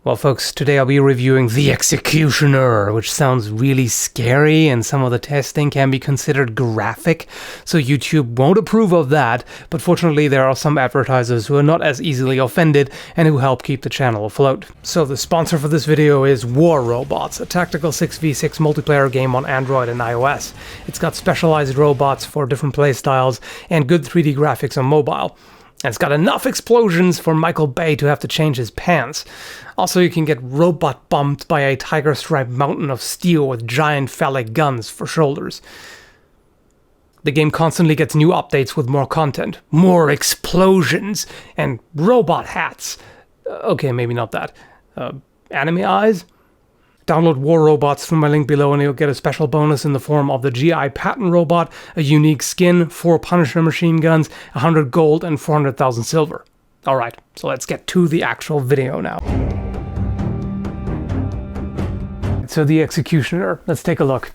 Well, folks, today I'll be reviewing The Executioner, which sounds really scary, and some of the testing can be considered graphic, so YouTube won't approve of that, but fortunately there are some advertisers who are not as easily offended and who help keep the channel afloat. So the sponsor for this video is War Robots, a tactical 6v6 multiplayer game on Android and iOS. It's got specialized robots for different playstyles and good 3D graphics on mobile. And it's got enough explosions for Michael Bay to have to change his pants. Also, you can get robot bumped by a tiger-striped mountain of steel with giant phallic guns for shoulders. The game constantly gets new updates with more content, more explosions, and robot hats. Okay, maybe not that. Anime eyes? Download War Robots from my link below and you'll get a special bonus in the form of the GI Patton robot, a unique skin, 4 Punisher machine guns, 100 gold, and 400,000 silver. Alright, so let's get to the actual video now. So The Executioner, let's take a look.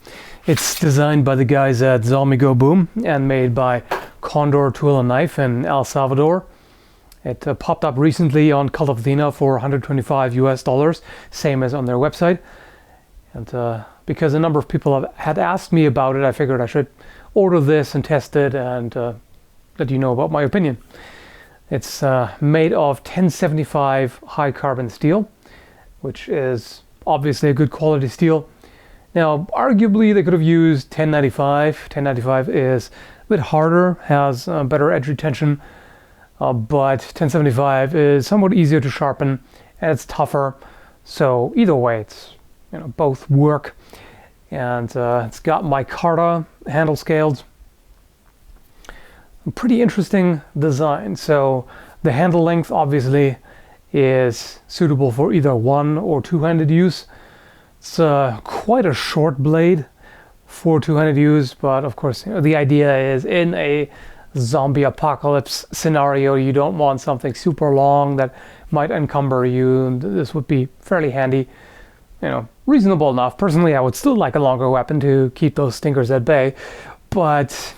It's designed by the guys at Zombie Go Boom and made by Condor Tool & Knife in El Salvador. It popped up recently on Cult of Athena for $125 US, same as on their website. And because a number of people had asked me about it, I figured I should order this and test it and let you know about my opinion. It's made of 1075 high carbon steel, which is obviously a good quality steel. Now, arguably they could have used 1095. 1095 is a bit harder, has better edge retention. But 1075 is somewhat easier to sharpen and it's tougher. So either way, it's both work. And it's got micarta handle scales. A pretty interesting design. So the handle length obviously is suitable for either one or two-handed use. It's quite a short blade for two-handed use, but of course the idea is in a zombie apocalypse scenario you don't want something super long that might encumber you, and this would be fairly handy, reasonable enough. Personally, I would still like a longer weapon to keep those stinkers at bay, but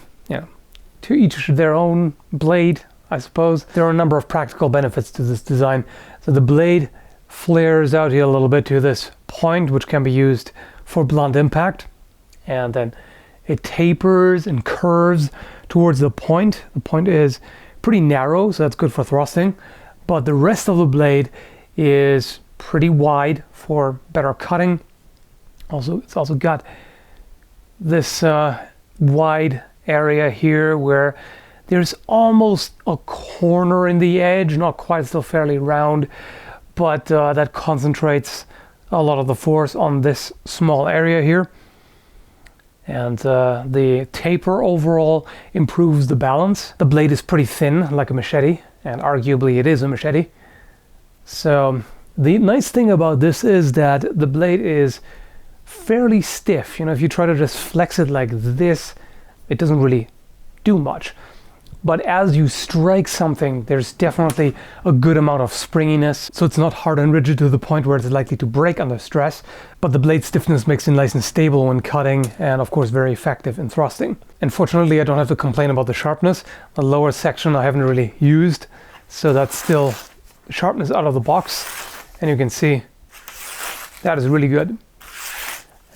to each their own blade, I suppose. There are a number of practical benefits to this design. So the blade flares out here a little bit to this point, which can be used for blunt impact, and then it tapers and curves towards the point. The point is pretty narrow, so that's good for thrusting, but the rest of the blade is pretty wide for better cutting. It's also got this wide area here where there's almost a corner in the edge, not quite, still fairly round, but that concentrates a lot of the force on this small area here. And the taper overall improves the balance. The blade is pretty thin, like a machete, and arguably it is a machete. So the nice thing about this is that the blade is fairly stiff. If you try to just flex it like this, it doesn't really do much. But as you strike something, there's definitely a good amount of springiness, so it's not hard and rigid to the point where it's likely to break under stress, but the blade stiffness makes it nice and stable when cutting, and of course very effective in thrusting. And fortunately, I don't have to complain about the sharpness. The lower section I haven't really used, so that's still sharpness out of the box, and you can see that is really good.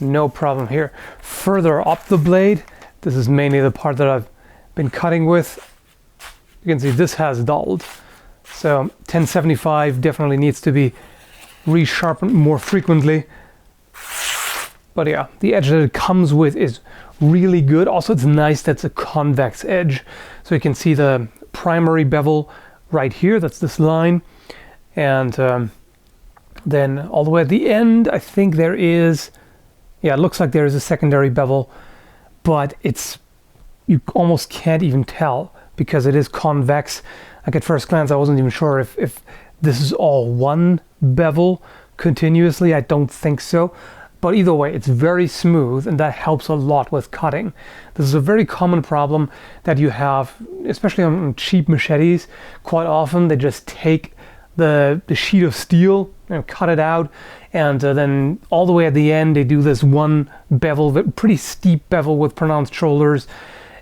No problem here. Further up the blade, this is mainly the part that I've been cutting with. You can see this has dulled, so 1075 definitely needs to be resharpened more frequently. But yeah, the edge that it comes with is really good. Also, it's nice that's a convex edge, so you can see the primary bevel right here, that's this line, and then all the way at the end I think there is, it looks like there is a secondary bevel, but you almost can't even tell because it is convex. Like at first glance I wasn't even sure if this is all one bevel continuously. I don't think so, but either way it's very smooth, and that helps a lot with cutting. This is a very common problem that you have, especially on cheap machetes. Quite often they just take the sheet of steel and cut it out, and then all the way at the end they do this one bevel, pretty steep bevel with pronounced shoulders,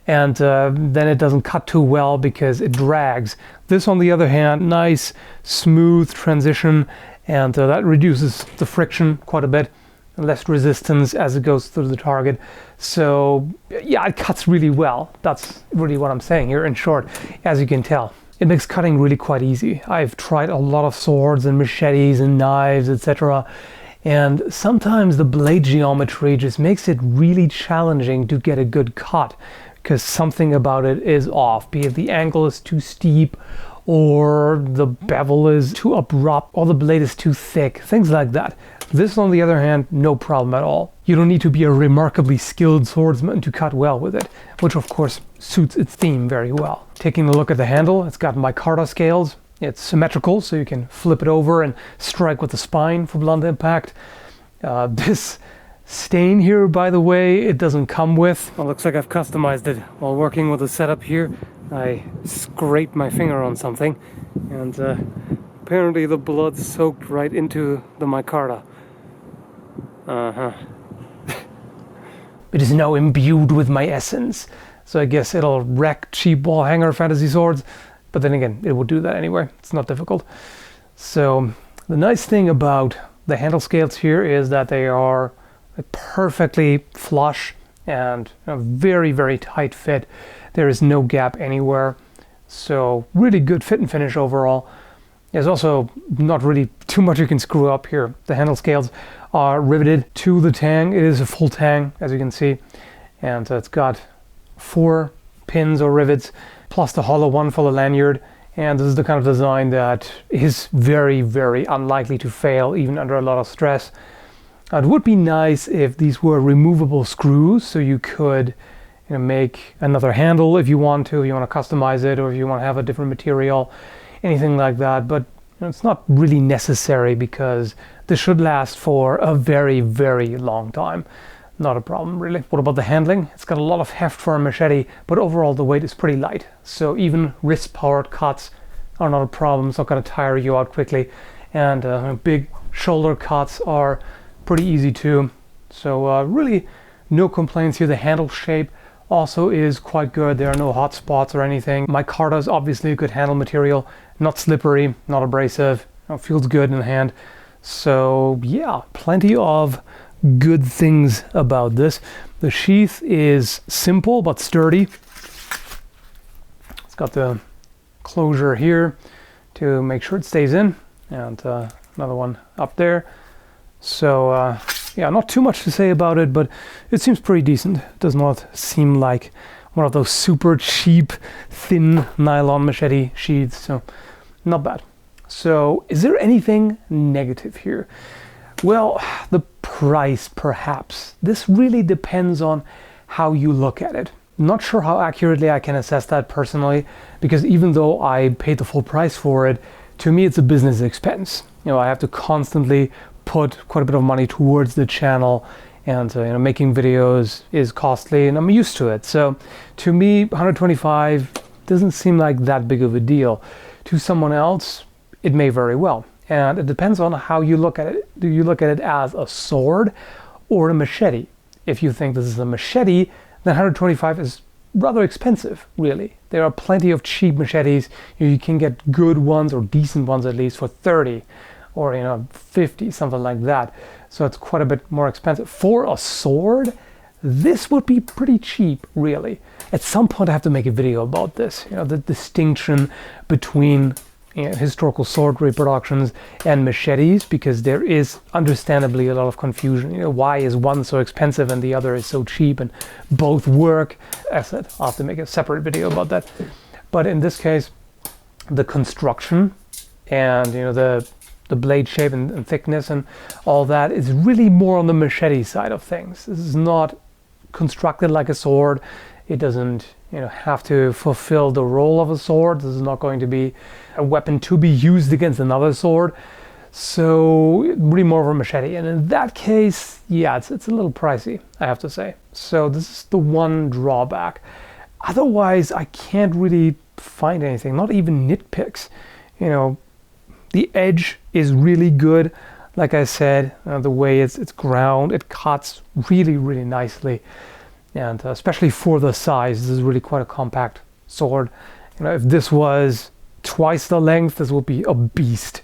and then it doesn't cut too well because it drags. This, on the other hand, nice smooth transition, and that reduces the friction quite a bit, and less resistance as it goes through the target. So yeah, it cuts really well. That's really what I'm saying here in short, as you can tell. It makes cutting really quite easy. I've tried a lot of swords and machetes and knives, etc. And sometimes the blade geometry just makes it really challenging to get a good cut because something about it is off. Be it the angle is too steep, or the bevel is too abrupt, or the blade is too thick, things like that. This, on the other hand, no problem at all. You don't need to be a remarkably skilled swordsman to cut well with it, which of course suits its theme very well. Taking a look at the handle, it's got Micarta scales. It's symmetrical, so you can flip it over and strike with the spine for blunt impact. This stain here, by the way, it doesn't come with. Well, looks like I've customized it while working with the setup here. I scraped my finger on something, and apparently the blood soaked right into the micarta. It is now imbued with my essence, so I guess it'll wreck cheap wall hanger fantasy swords, but then again, it will do that anyway. It's not difficult. So the nice thing about the handle scales here is that they are perfectly flush and a very, very tight fit. There is no gap anywhere, so really good fit and finish overall. There's also not really too much you can screw up here. The handle scales are riveted to the tang. It is a full tang, as you can see, and it's got 4 pins or rivets plus the hollow one for the lanyard, and this is the kind of design that is very, very unlikely to fail even under a lot of stress. It would be nice if these were removable screws, so you could make another handle if you want to customize it, or if you want to have a different material, anything like that. But it's not really necessary because this should last for a very, very long time. Not a problem, really. What about the handling? It's got a lot of heft for a machete, but overall the weight is pretty light. So even wrist-powered cuts are not a problem. It's not going to tire you out quickly. And big shoulder cuts are pretty easy too. So really no complaints here. The handle shape also is quite good. There are no hot spots or anything. Micarta is obviously a good handle material. Not slippery, not abrasive. Feels good in the hand. So yeah, plenty of good things about this. The sheath is simple but sturdy. It's got the closure here to make sure it stays in, and another one up there. So yeah, not too much to say about it, but it seems pretty decent. It does not seem like one of those super cheap thin nylon machete sheaths, so not bad. So is there anything negative here? Well, the price, perhaps. This really depends on how you look at it. Not sure how accurately I can assess that personally, because even though I paid the full price for it, to me it's a business expense. I have to constantly put quite a bit of money towards the channel, and making videos is costly, and I'm used to it. So to me, 125 doesn't seem like that big of a deal. To someone else, it may very well. And it depends on how you look at it. Do you look at it as a sword or a machete? If you think this is a machete, then 125 is rather expensive, really. There are plenty of cheap machetes. You can get good ones, or decent ones at least, for 30 or 50, something like that. So it's quite a bit more expensive. For a sword, this would be pretty cheap, really. At some point I have to make a video about this, the distinction between historical sword reproductions and machetes, because there is understandably a lot of confusion. Why is one so expensive and the other is so cheap, and both work? As I said, I'll have to make a separate video about that. But in this case, the construction and the blade shape and thickness and all that is really more on the machete side of things. This is not constructed like a sword. It doesn't have to fulfill the role of a sword. This is not going to be a weapon to be used against another sword. So really more of a machete. And in that case, yeah, it's a little pricey, I have to say. So this is the one drawback. Otherwise, I can't really find anything, not even nitpicks. The edge is really good. Like I said, the way it's ground, it cuts really, really nicely. And especially for the size, this is really quite a compact sword. If this was twice the length, this would be a beast.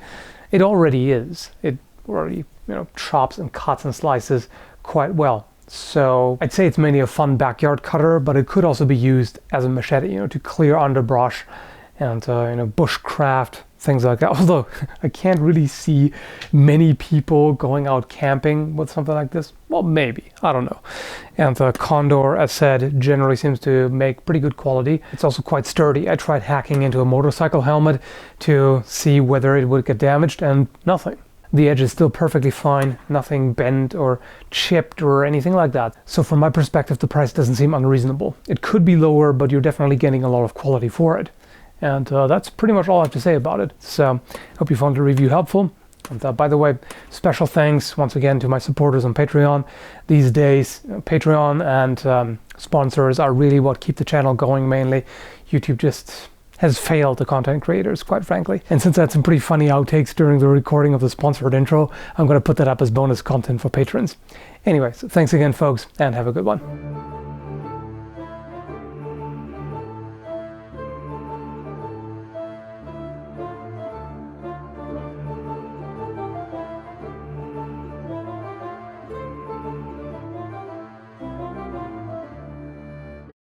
It already is. It already, chops and cuts and slices quite well. So I'd say it's mainly a fun backyard cutter, but it could also be used as a machete, to clear underbrush and, bushcraft, things like that. Although I can't really see many people going out camping with something like this. Well, maybe, I don't know. And the Condor, as said, generally seems to make pretty good quality. It's also quite sturdy. I tried hacking into a motorcycle helmet to see whether it would get damaged, and nothing. The edge is still perfectly fine, nothing bent or chipped or anything like that. So from my perspective, the price doesn't seem unreasonable. It could be lower, but you're definitely getting a lot of quality for it. And that's pretty much all I have to say about it. So hope you found the review helpful. And by the way, special thanks once again to my supporters on Patreon. These days, Patreon and sponsors are really what keep the channel going mainly. YouTube just has failed the content creators, quite frankly. And since I had some pretty funny outtakes during the recording of the sponsored intro, I'm going to put that up as bonus content for patrons. Anyways, thanks again, folks, and have a good one.